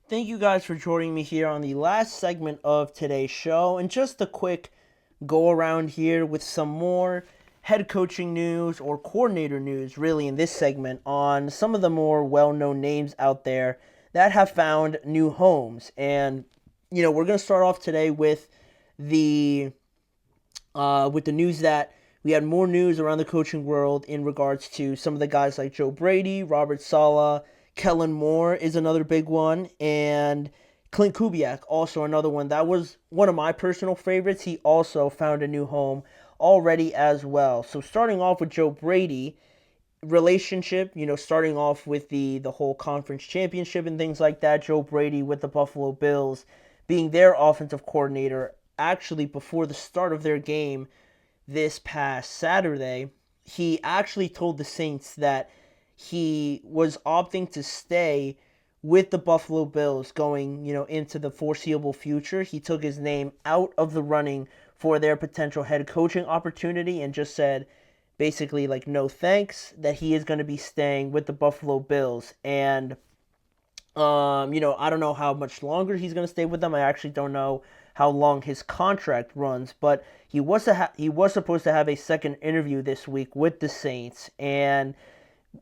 Thank you guys for joining me here on the last segment of today's show. And just a quick go around here with some more head coaching news or coordinator news, really, in this segment on some of the more well known names out there that have found new homes. And, we're going to start off today the with the news that we had more news around the coaching world in regards to some of the guys like Joe Brady, Robert Saleh, Kellen Moore is another big one, and Klint Kubiak, also another one. That was one of my personal favorites. He also found a new home already as well. So starting off with Joe Brady, relationship, starting off with the whole conference championship and things like that. Joe Brady with the Buffalo Bills being their offensive coordinator actually before the start of their game this past Saturday, he actually told the Saints that he was opting to stay with the Buffalo Bills going, into the foreseeable future. He took his name out of the running for their potential head coaching opportunity and just said basically like no thanks, that he is going to be staying with the Buffalo Bills. And I don't know how much longer he's going to stay with them. I actually don't know how long his contract runs, but he was supposed to have a second interview this week with the Saints, and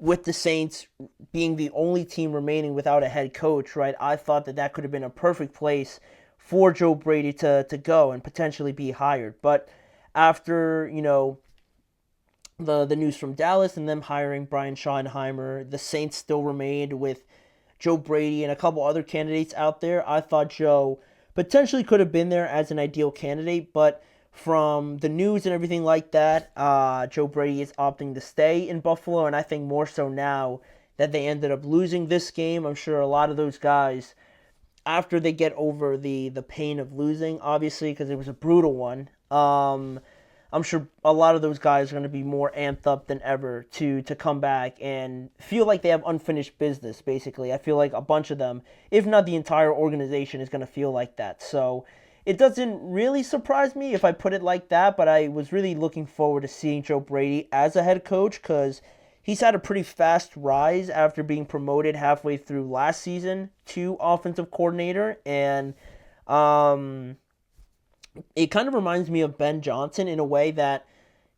with the Saints being the only team remaining without a head coach, right? I thought that could have been a perfect place for Joe Brady to go and potentially be hired. But after, the news from Dallas and them hiring Brian Schottenheimer, the Saints still remained with Joe Brady and a couple other candidates out there. I thought Joe potentially could have been there as an ideal candidate, but from the news and everything like that, Joe Brady is opting to stay in Buffalo, and I think more so now that they ended up losing this game. I'm sure a lot of those guys, after they get over the pain of losing, obviously, because it was a brutal one, I'm sure a lot of those guys are going to be more amped up than ever to come back and feel like they have unfinished business, basically. I feel like a bunch of them, if not the entire organization, is going to feel like that. So it doesn't really surprise me if I put it like that, but I was really looking forward to seeing Joe Brady as a head coach because he's had a pretty fast rise after being promoted halfway through last season to offensive coordinator. And it kind of reminds me of Ben Johnson in a way that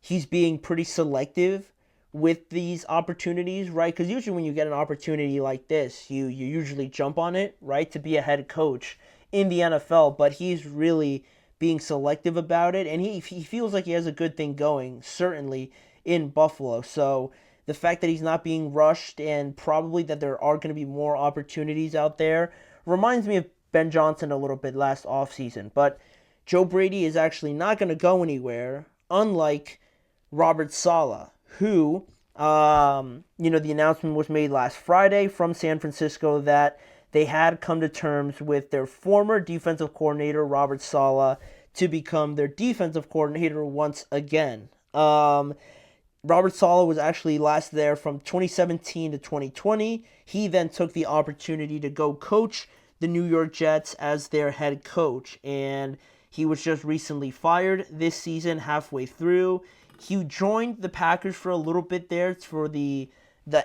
he's being pretty selective with these opportunities, right? Because usually when you get an opportunity like this, you usually jump on it, right, to be a head coach in the NFL. But he's really being selective about it, and he feels like he has a good thing going, certainly in Buffalo. So the fact that he's not being rushed and probably that there are going to be more opportunities out there reminds me of Ben Johnson a little bit last offseason. But Joe Brady is actually not going to go anywhere, unlike Robert Saleh, who, the announcement was made last Friday from San Francisco that they had come to terms with their former defensive coordinator, Robert Saleh, to become their defensive coordinator once again. Robert Saleh was actually last there from 2017 to 2020. He then took the opportunity to go coach the New York Jets as their head coach, and he was just recently fired this season, halfway through. He joined the Packers for a little bit there for the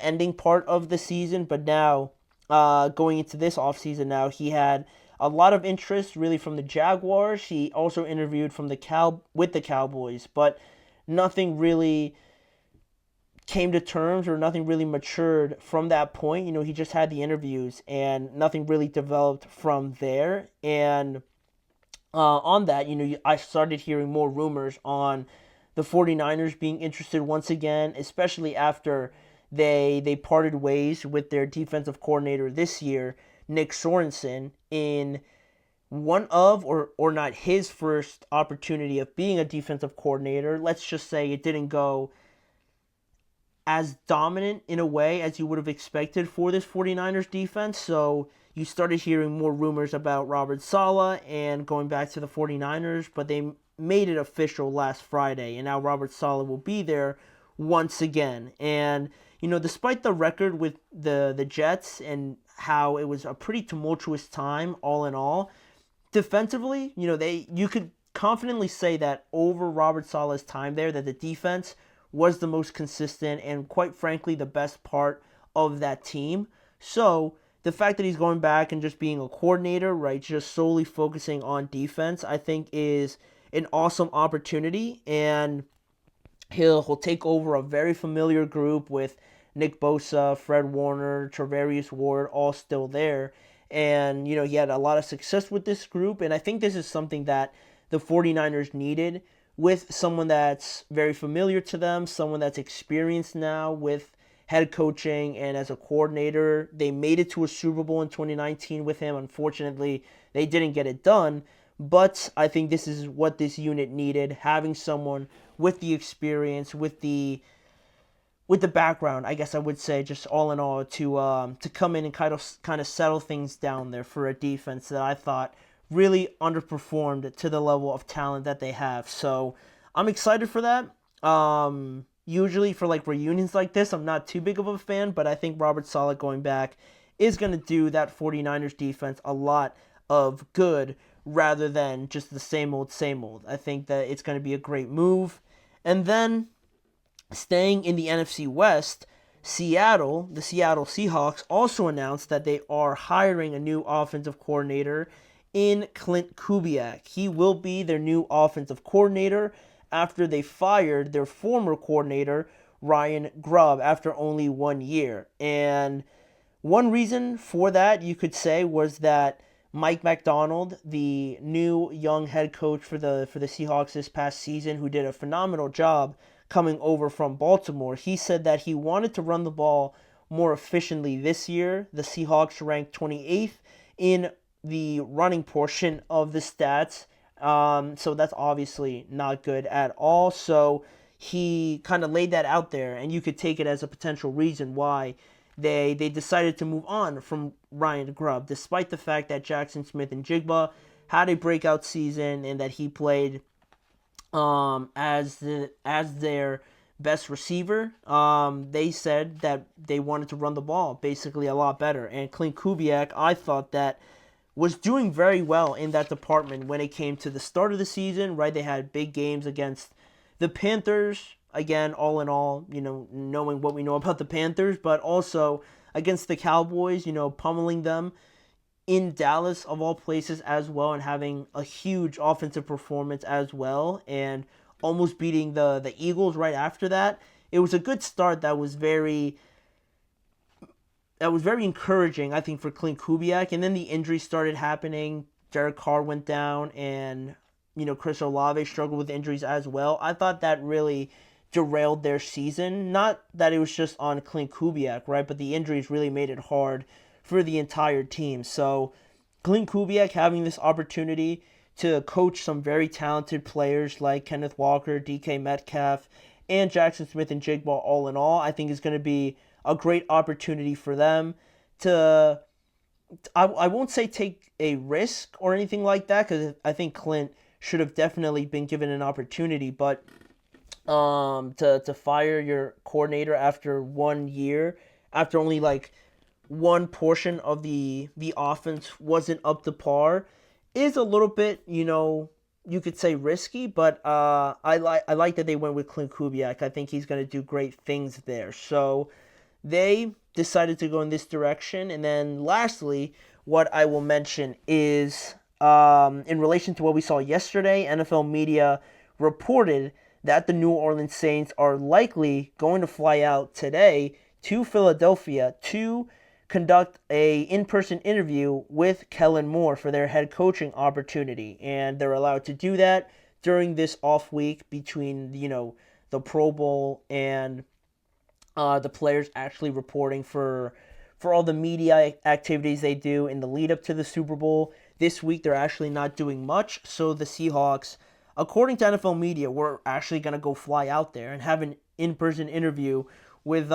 ending part of the season, but now going into this offseason now, he had a lot of interest really from the Jaguars. He also interviewed with the Cowboys, but nothing really came to terms or nothing really matured from that point. He just had the interviews and nothing really developed from there. And on that, I started hearing more rumors on the 49ers being interested once again, especially after they parted ways with their defensive coordinator this year, Nick Sorensen, in one of or not his first opportunity of being a defensive coordinator. Let's just say it didn't go as dominant in a way as you would have expected for this 49ers defense. So you started hearing more rumors about Robert Saleh and going back to the 49ers, but they made it official last Friday, and now Robert Saleh will be there once again. And, despite the record with the Jets and how it was a pretty tumultuous time all in all, defensively, you could confidently say that over Robert Saleh's time there, that the defense was the most consistent and, quite frankly, the best part of that team. So the fact that he's going back and just being a coordinator, right, just solely focusing on defense, I think is an awesome opportunity. And he'll take over a very familiar group with Nick Bosa, Fred Warner, Trevarius Ward, all still there. And, he had a lot of success with this group. And I think this is something that the 49ers needed, with someone that's very familiar to them, someone that's experienced now with head coaching and as a coordinator. They made it to a Super Bowl in 2019 with him. Unfortunately, they didn't get it done. But I think this is what this unit needed, having someone with the experience, with the background, I guess I would say, just all in all, to come in and kind of settle things down there for a defense that I thought really underperformed to the level of talent that they have. So I'm excited for that. Usually for like reunions like this, I'm not too big of a fan, but I think Robert Saleh going back is going to do that 49ers defense a lot of good rather than just the same old, same old. I think that it's going to be a great move. And then staying in the NFC West, the Seattle Seahawks also announced that they are hiring a new offensive coordinator in Klint Kubiak. He will be their new offensive coordinator after they fired their former coordinator, Ryan Grubb, after only 1 year. And one reason for that, you could say, was that Mike Macdonald, the new young head coach for the Seahawks this past season, who did a phenomenal job coming over from Baltimore, he said that he wanted to run the ball more efficiently this year. The Seahawks ranked 28th in the running portion of the stats, so that's obviously not good at all. So he kind of laid that out there, and you could take it as a potential reason why they decided to move on from Ryan Grubb, despite the fact that Jackson Smith-Njigba had a breakout season and that he played as their best receiver. They said that they wanted to run the ball basically a lot better. And Klint Kubiak, I thought that was doing very well in that department when it came to the start of the season, right? They had big games against the Panthers. Again, all in all, knowing what we know about the Panthers, but also against the Cowboys, pummeling them in Dallas, of all places, as well, and having a huge offensive performance as well, and almost beating the Eagles right after that. It was a good start that was very encouraging, I think, for Klint Kubiak. And then the injuries started happening. Derek Carr went down, and Chris Olave struggled with injuries as well. I thought that really derailed their season. Not that it was just on Klint Kubiak, right? But the injuries really made it hard for the entire team. So Klint Kubiak having this opportunity to coach some very talented players like Kenneth Walker, DK Metcalf, and Jackson Smith-Njigba, all in all, I think is going to be a great opportunity for them to, I won't say take a risk or anything like that, because I think Klint should have definitely been given an opportunity, but to fire your coordinator after 1 year, after only like one portion of the offense wasn't up to par, is a little bit, you could say risky, but I like that they went with Klint Kubiak. I think he's going to do great things there. So they decided to go in this direction. And then lastly, what I will mention is in relation to what we saw yesterday, NFL media reported that the New Orleans Saints are likely going to fly out today to Philadelphia to conduct a in-person interview with Kellen Moore for their head coaching opportunity. And they're allowed to do that during this off week between, the Pro Bowl and the players actually reporting for all the media activities they do in the lead up to the Super Bowl. This week, they're actually not doing much. So the Seahawks, according to NFL media, we're actually going to go fly out there and have an in-person interview with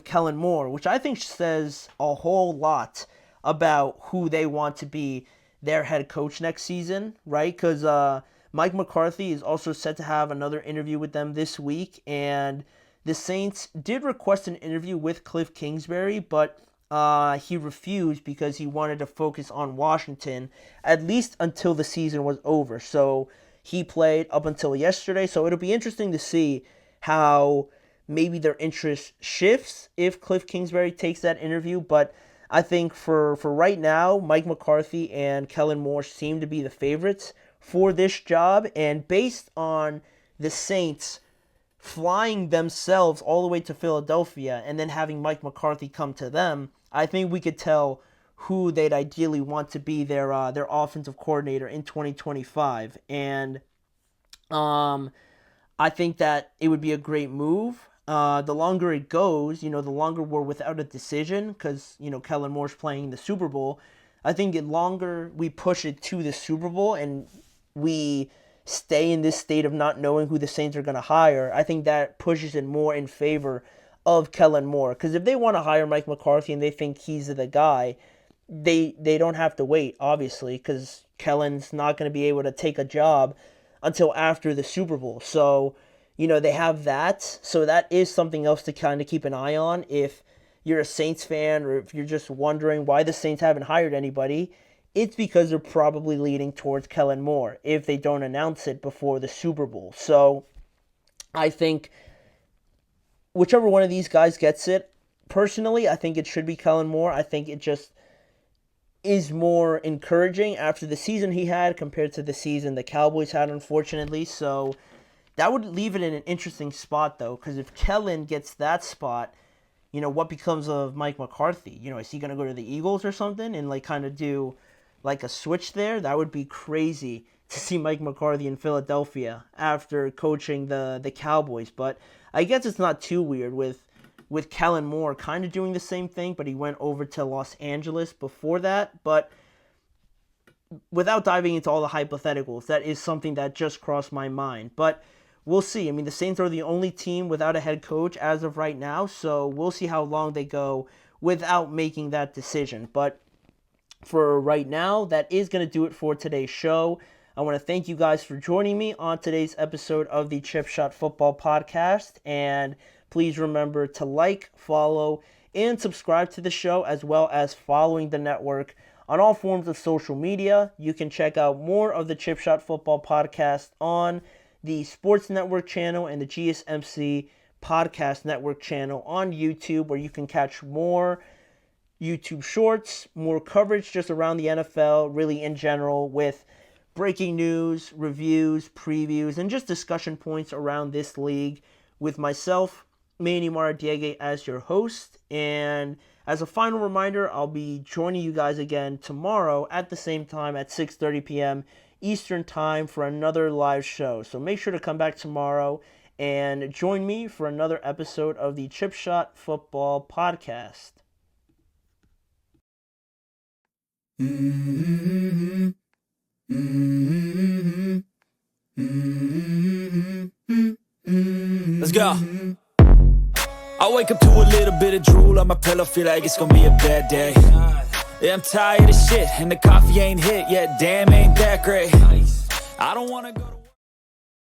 Kellen Moore, which I think says a whole lot about who they want to be their head coach next season, right? Because Mike McCarthy is also set to have another interview with them this week, and the Saints did request an interview with Cliff Kingsbury, but he refused because he wanted to focus on Washington, at least until the season was over. So he played up until yesterday, so it'll be interesting to see how maybe their interest shifts if Cliff Kingsbury takes that interview, but I think for right now, Mike McCarthy and Kellen Moore seem to be the favorites for this job. And based on the Saints flying themselves all the way to Philadelphia and then having Mike McCarthy come to them, I think we could tell who they'd ideally want to be their offensive coordinator in 2025. And I think that it would be a great move. The longer it goes, the longer we're without a decision because, Kellen Moore's playing the Super Bowl. I think the longer we push it to the Super Bowl and we stay in this state of not knowing who the Saints are going to hire, I think that pushes it more in favor of Kellen Moore. Because if they want to hire Mike McCarthy and they think he's the guy, they don't have to wait, obviously, because Kellen's not going to be able to take a job until after the Super Bowl. So, they have that. So that is something else to kind of keep an eye on if you're a Saints fan or if you're just wondering why the Saints haven't hired anybody. It's because they're probably leaning towards Kellen Moore if they don't announce it before the Super Bowl. So I think whichever one of these guys gets it, personally, I think it should be Kellen Moore. I think it just is more encouraging after the season he had compared to the season the Cowboys had, unfortunately. So that would leave it in an interesting spot, though, because if Kellen gets that spot, what becomes of Mike McCarthy? Is he going to go to the Eagles or something and kind of do a switch there? That would be crazy to see Mike McCarthy in Philadelphia after coaching the Cowboys. But I guess it's not too weird with Kellen Moore kind of doing the same thing, but he went over to Los Angeles before that. But without diving into all the hypotheticals, that is something that just crossed my mind. But we'll see. I mean, the Saints are the only team without a head coach as of right now, so we'll see how long they go without making that decision. But for right now, that is going to do it for today's show. I want to thank you guys for joining me on today's episode of the Chip Shot Football Podcast. And please remember to like, follow, and subscribe to the show, as well as following the network on all forms of social media. You can check out more of the Chip Shot Football Podcast on the Sports Network channel and the GSMC Podcast Network channel on YouTube, where you can catch more YouTube shorts, more coverage just around the NFL, really in general, with breaking news, reviews, previews, and just discussion points around this league with myself, Manny Maradiaga, as your host. And as a final reminder, I'll be joining you guys again tomorrow at the same time at 6:30 p.m. Eastern Time for another live show. So make sure to come back tomorrow and join me for another episode of the Chip Shot Football Podcast. Let's go. I wake up to a little bit of drool on my pillow, feel like it's gonna be a bad day. Yeah, I'm tired of shit, and the coffee ain't hit yet, damn, ain't that great. I don't wanna go to